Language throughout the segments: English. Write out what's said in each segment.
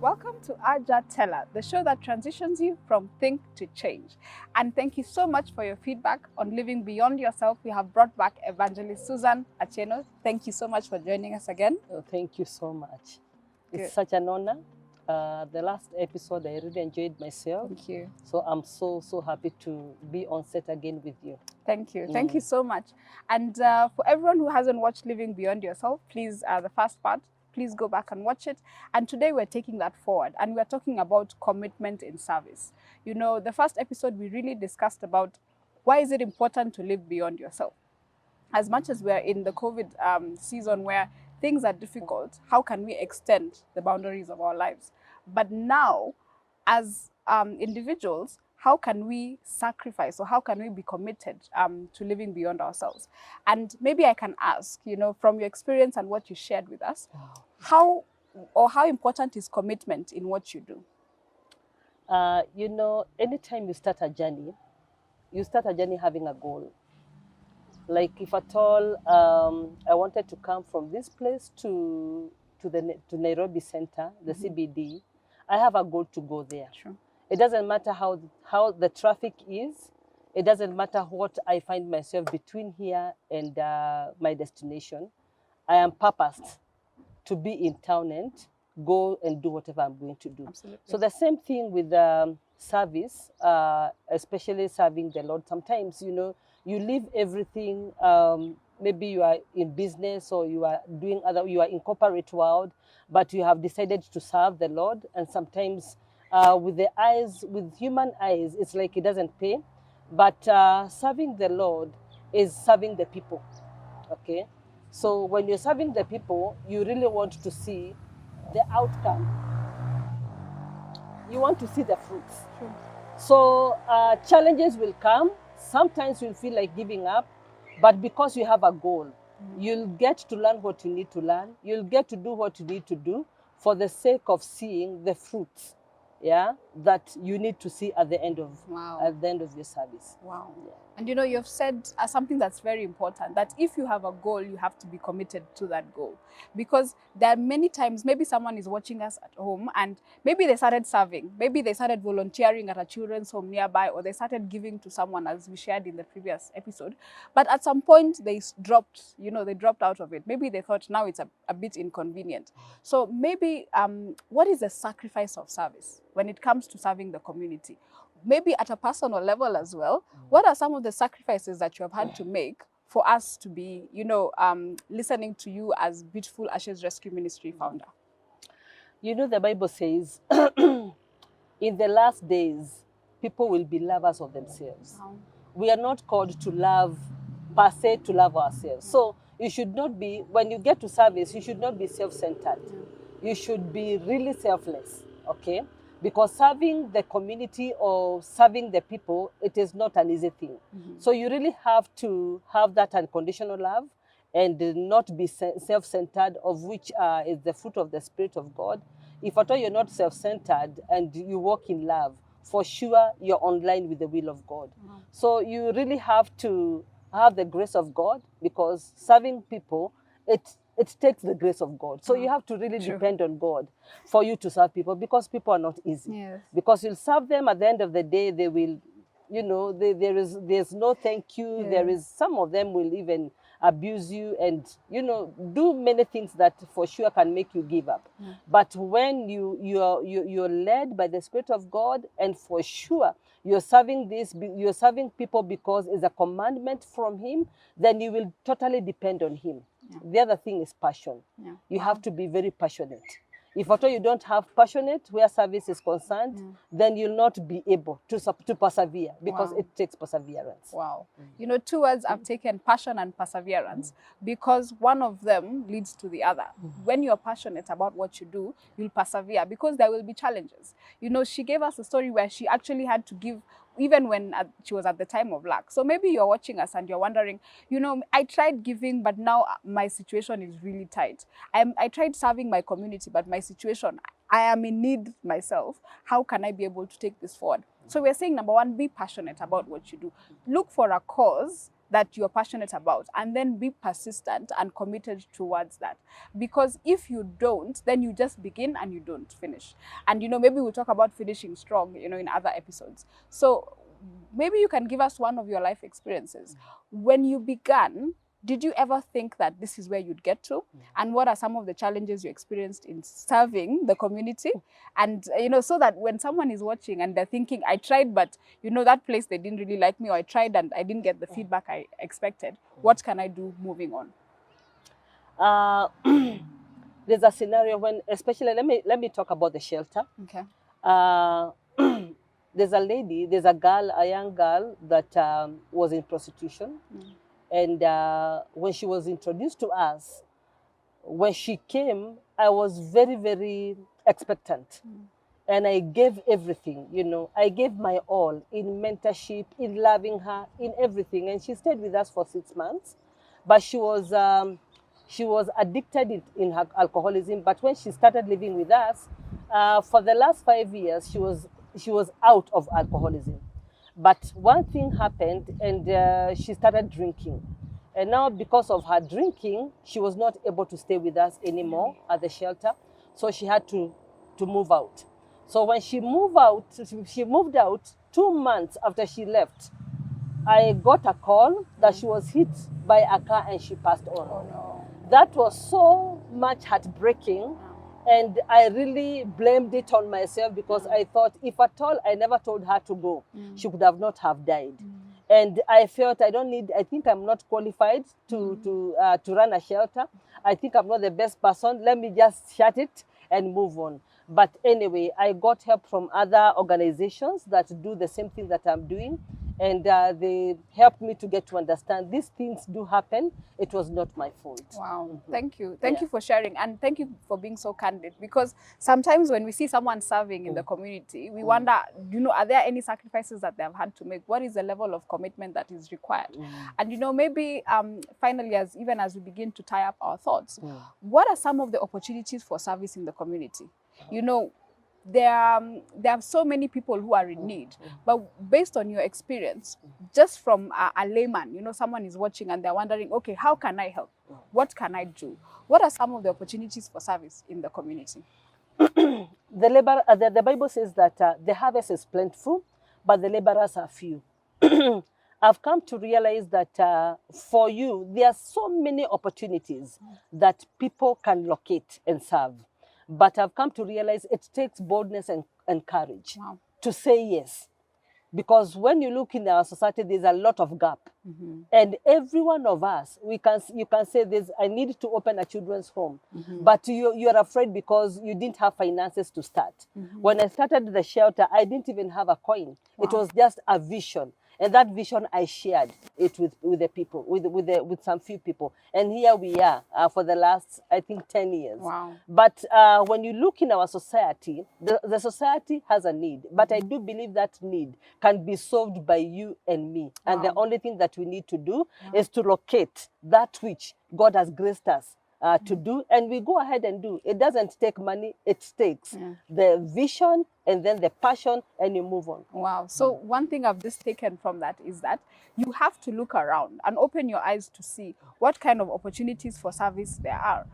Welcome to Ajatella, the show that transitions you from think to change. And thank you so much for your feedback on living beyond yourself. We have brought back Evangelist Susan Acheno. Thank you so much for joining us again. Oh, thank you so much. Good. It's such an honor. The last episode, I really enjoyed myself. Thank you. So I'm so happy to be on set again with you. Thank you. Thank you so much. And for everyone who hasn't watched Living Beyond Yourself, please, the first part, please go back and watch it. And today we're taking that forward and we're talking about commitment in service. You know, the first episode we really discussed about why is it important to live beyond yourself. As much as we're in the COVID season where things are difficult, how can we extend the boundaries of our lives? But now, as individuals, how can we sacrifice or how can we be committed to living beyond ourselves? And maybe I can ask, you know, from your experience and what you shared with us, how important is commitment in what you do? You know, anytime you start a journey having a goal. Like if at all I wanted to come from this place to Nairobi Center, the CBD, I have a goal to go there. Sure. It doesn't matter how the traffic is. It doesn't matter what I find myself between here and my destination. I am purposed to be in town and go and do whatever I'm going to do. Absolutely. So the same thing with service, especially serving the Lord. Sometimes, you know, you leave everything. Maybe you are in business or you are you are in corporate world, but you have decided to serve the Lord. And sometimes with human eyes, it's like it doesn't pay. But serving the Lord is serving the people. Okay. So when you're serving the people, you really want to see the outcome. You want to see the fruits. Sure. So challenges will come. Sometimes you'll feel like giving up, but because you have a goal, you'll get to learn what you need to learn. You'll get to do what you need to do for the sake of seeing the fruits, that you need to see at the end of your service. Wow. Yeah. And you know, you've said something that's very important, that if you have a goal, you have to be committed to that goal. Because there are many times, maybe someone is watching us at home and maybe they started serving, maybe they started volunteering at a children's home nearby, or they started giving to someone, as we shared in the previous episode. But at some point they dropped out of it. Maybe they thought now it's a bit inconvenient. So maybe what is the sacrifice of service when it comes to serving the community? Maybe at a personal level as well, what are some of the sacrifices that you have had to make for us to be, you know, listening to you as Beautiful Ashes Rescue Ministry founder? You know, the Bible says, in the last days, people will be lovers of themselves. Wow. We are not called to love, per se, to love ourselves. So you should not be, when you get to service, you should not be self-centered. You should be really selfless, okay? Because serving the community or serving the people, it is not an easy thing. So you really have to have that unconditional love and not be self-centered, of which is the fruit of the Spirit of God. If at all you're not self-centered and you walk in love, for sure you're online with the will of God. So you really have to have the grace of God, because serving people, it takes the grace of God. So you have to really depend on God for you to serve people, because people are not easy. Yes. Because you'll serve them, at the end of the day, they will, you know, there's no thank you. Yes. There is, some of them will even abuse you and, you know, do many things that for sure can make you give up. But when you're led by the Spirit of God, and for sure you're serving people because it's a commandment from Him, then you will totally depend on Him. The other thing is passion. You have to be very passionate. If at all you don't have passionate where service is concerned, then you'll not be able to persevere, because it takes perseverance. Wow. You know, two words I've taken, passion and perseverance, because one of them leads to the other. When you're passionate about what you do, you'll persevere, because there will be challenges. You know, she gave us a story where she actually had to give even when she was at the time of lack. So maybe you're watching us and you're wondering, you know, I tried giving, but now my situation is really tight. I tried serving my community, but my situation, I am in need myself. How can I be able to take this forward? So we're saying, number one, be passionate about what you do. Look for a cause that you're passionate about, and then be persistent and committed towards that. Because if you don't, then you just begin and you don't finish. And maybe we'll talk about finishing strong, in other episodes. So maybe you can give us one of your life experiences. When you began, did you ever think that this is where you'd get to? And what are some of the challenges you experienced in serving the community? And, so that when someone is watching and they're thinking, I tried, but, that place, they didn't really like me, or I tried and I didn't get the feedback I expected. What can I do moving on? There's a scenario when, especially, let me talk about the shelter. Okay. There's a young girl that was in prostitution. And when she was introduced to us, when she came, I was very, very expectant. And I gave everything, I gave my all in mentorship, in loving her, in everything. And she stayed with us for 6 months. But she was addicted in her alcoholism. But when she started living with us, for the last 5 years, she was out of alcoholism. But one thing happened, and she started drinking. And now, because of her drinking, she was not able to stay with us anymore at the shelter. So she had to move out. So when she moved out 2 months after she left. I got a call that she was hit by a car and she passed on. Oh, no. That was so much heartbreaking. And I really blamed it on myself, because I thought, if at all I never told her to go, she could have not have died. And I felt I think I'm not qualified to run a shelter. I think I'm not the best person. Let me just shut it and move on. But anyway, I got help from other organizations that do the same thing that I'm doing. And they helped me to get to understand these things do happen. It was not my fault. Wow. Thank you. Thank you for sharing. And thank you for being so candid. Because sometimes when we see someone serving in the community, we wonder, are there any sacrifices that they have had to make? What is the level of commitment that is required? And, maybe finally, as we begin to tie up our thoughts, what are some of the opportunities for service in the community? There are so many people who are in need, but based on your experience, just from a layman, someone is watching and they're wondering, okay, how can I help? What can I do? What are some of the opportunities for service in the community? The Bible says that the harvest is plentiful, but the laborers are few. I've come to realize that for you, there are so many opportunities that people can locate and serve. But I've come to realize it takes boldness and courage to say yes. Because when you look in our society, there's a lot of gap. And every one of us, you can say, I need to open a children's home. But you're afraid because you didn't have finances to start. When I started the shelter, I didn't even have a coin. It was just a vision. And that vision, I shared it with the people, with some few people. And here we are for the last, I think, 10 years. Wow. But when you look in our society, the society has a need. But I do believe that need can be solved by you and me. And the only thing that we need to do is to locate that which God has graced us to do, and we go ahead and do. It doesn't take money, it takes the vision and then the passion, and you move on. Wow. So one thing I've just taken from that is that you have to look around and open your eyes to see what kind of opportunities for service there are.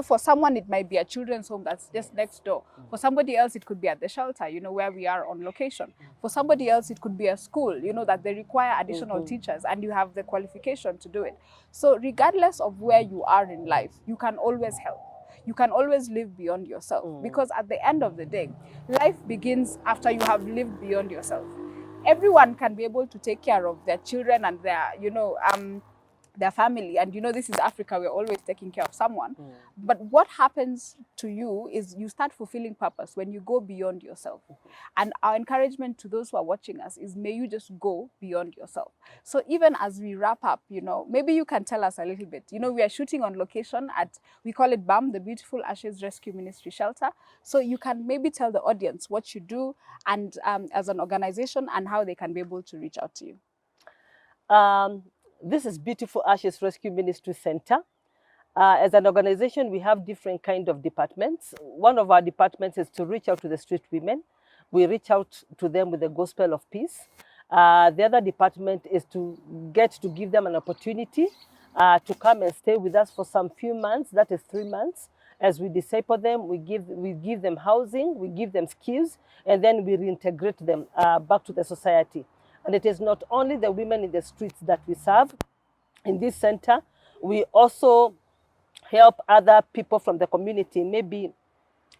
For someone, it might be a children's home that's just next door. For somebody else, it could be at the shelter, where we are on location. For somebody else, it could be a school, that they require additional teachers and you have the qualification to do it. So regardless of where you are in life, you can always help. You can always live beyond yourself, because at the end of the day, life begins after you have lived beyond yourself. Everyone can be able to take care of their children and their family. And this is Africa, we're always taking care of someone. But what happens to you is you start fulfilling purpose when you go beyond yourself. And our encouragement to those who are watching us is, may you just go beyond yourself. So even as we wrap up, maybe you can tell us a little bit. We are shooting on location at, we call it BAM, the Beautiful Ashes Rescue Ministry Shelter. So you can maybe tell the audience what you do and as an organization, and how they can be able to reach out to you. This is Beautiful Ashes Rescue Ministry Center. As an organization, we have different kind of departments. One of our departments is to reach out to the street women. We reach out to them with the gospel of peace. The other department is to give them an opportunity to come and stay with us for some few months, that is 3 months. As we disciple them, we give them housing, we give them skills, and then we reintegrate them back to the society. And it is not only the women in the streets that we serve. In this center, we also help other people from the community. Maybe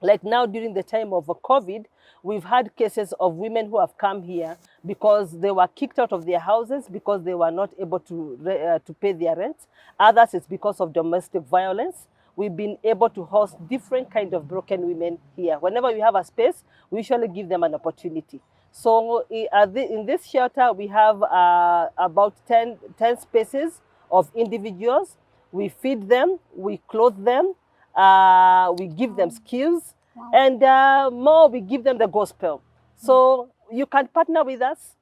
like now during the time of COVID, we've had cases of women who have come here because they were kicked out of their houses because they were not able to pay their rent. Others, it's because of domestic violence. We've been able to host different kind of broken women here. Whenever we have a space, we usually give them an opportunity. So in this shelter, we have about 10 spaces of individuals. We feed them, we clothe them, we give them skills, and more, we give them the gospel. So you can partner with us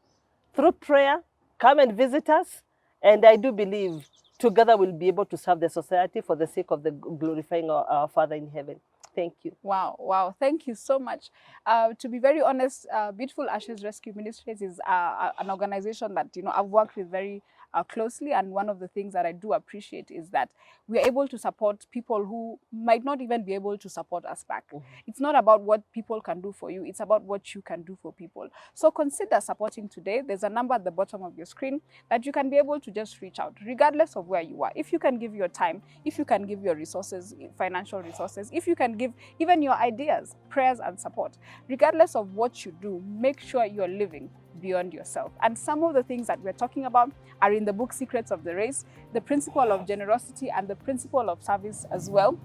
through prayer, come and visit us, and I do believe together we'll be able to serve the society for the sake of the glorifying our Father in heaven. Thank you. Wow, wow. Thank you so much. To be very honest, Beautiful Ashes Rescue Ministries is an organization that, you know, I've worked with very closely, and one of the things that I do appreciate is that we are able to support people who might not even be able to support us back. It's not about what people can do for you, it's about what you can do for people. So consider supporting today. There's a number at the bottom of your screen that you can be able to just reach out, regardless of where you are. If you can give your time, if you can give your resources, financial resources, if you can give even your ideas, prayers and support, regardless of what you do, make sure you're living beyond yourself. And some of the things that we're talking about are in the book Secrets of the Race, the principle of generosity and the principle of service as well.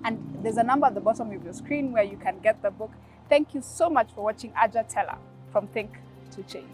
And there's a number at the bottom of your screen where you can get the book. Thank you so much for watching Ajatella from Think to Change.